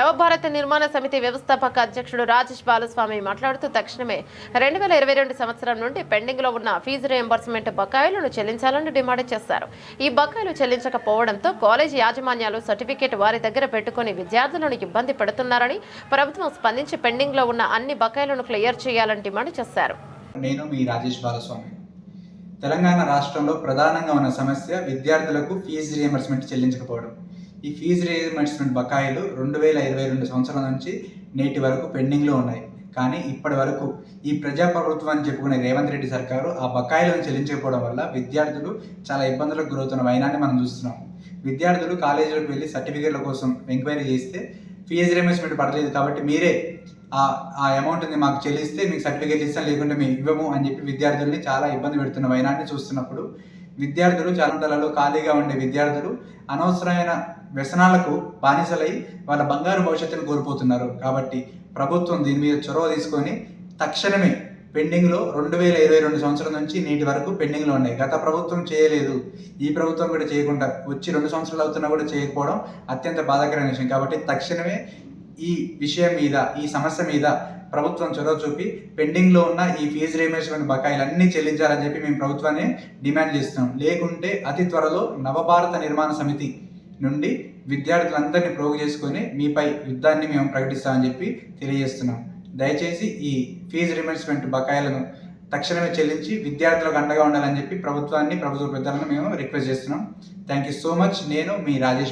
నవభారత నిర్మాణ సమితి వ్యవస్థాపక అధ్యక్షుడు రాజేష్ బాలస్వామి మాట్లాడుతూ తక్షణమే 2022 సంవత్సరం నుండి పెండింగ్ లో ఉన్న ఫీజు రియంబర్స్మెంట్ బకాయిలను చెల్లించాలని డిమాండ్ చేశారు. ఈ బకాయిలు చెల్లించకపోవడంతో కాలేజీ యాజమాన్యాలు సర్టిఫికేట్ వారి దగ్గర పెట్టుకుని విద్యార్థులను ఇబ్బంది పెడుతున్నారని, ప్రభుత్వం స్పందించి పెండింగ్ లో ఉన్న అన్ని బకాయిలను క్లియర్ చేయాలని డిమాండ్ చేశారు. నేను మీ రాజేష్ బాలస్వామి. తెలంగాణ రాష్ట్రంలో ప్రధానంగా ఉన్న సమస్య విద్యార్థులకు ఫీజు రియంబర్స్మెంట్ చెల్లించకపోవడం. ఈ ఫీజు రియంబర్స్మెంట్ బకాయిలు 2022 సంవత్సరం నుంచి నేటి వరకు పెండింగ్లో ఉన్నాయి. కానీ ఇప్పటి వరకు ఈ ప్రజాప్రభుత్వం అని చెప్పుకునే రేవంత్ రెడ్డి సర్కారు ఆ బకాయిలను చెల్లించకపోవడం వల్ల విద్యార్థులు చాలా ఇబ్బందులకు గురవుతున్న వైనాన్ని మనం చూస్తున్నాం. విద్యార్థులు కాలేజీలకు వెళ్ళి సర్టిఫికేట్ల కోసం ఎంక్వైరీ చేస్తే ఫీజు రియంబర్స్మెంట్ పడలేదు కాబట్టి మీరే ఆ అమౌంట్ని మాకు చెల్లిస్తే మీకు సర్టిఫికేట్ ఇస్తాం, లేకుంటే మేము ఇవ్వము అని చెప్పి విద్యార్థుల్ని చాలా ఇబ్బంది పెడుతున్న వైనాన్ని చూస్తున్నప్పుడు విద్యార్థులు చాలా ఖాళీగా ఉండే విద్యార్థులు అనవసరమైన వ్యసనాలకు బానిసలై వాళ్ళ బంగారు భవిష్యత్తును కోల్పోతున్నారు. కాబట్టి ప్రభుత్వం దీని మీద చొరవ తీసుకొని తక్షణమే పెండింగ్లో 2022 సంవత్సరం నుంచి నేటి వరకు పెండింగ్లో ఉన్నాయి. గత ప్రభుత్వం చేయలేదు, ఈ ప్రభుత్వం కూడా చేయకుండా వచ్చి 2 సంవత్సరాలు అవుతున్నా కూడా చేయకపోవడం అత్యంత బాధాకరమైన విషయం. కాబట్టి తక్షణమే ఈ విషయం మీద, ఈ సమస్య మీద ప్రభుత్వం చొరవ చూపి పెండింగ్లో ఉన్న ఈ ఫీజు రియంబర్స్మెంట్ బకాయిలన్నీ చెల్లించాలని చెప్పి మేము ప్రభుత్వాన్ని డిమాండ్ చేస్తున్నాం. లేకుంటే అతి త్వరలో నవభారత నిర్మాణ సమితి నుండి విద్యార్థులందరినీ ప్రోగు చేసుకొని మీపై యుద్ధాన్ని మేము ప్రకటిస్తామని చెప్పి తెలియజేస్తున్నాం. దయచేసి ఈ ఫీజు రియంబర్స్మెంట్ బకాయిలను తక్షణమే చెల్లించి విద్యార్థులకు అండగా ఉండాలని చెప్పి ప్రభుత్వ పెద్దలను మేము రిక్వెస్ట్ చేస్తున్నాం. Thank you so much. నేను మీ రాజేష్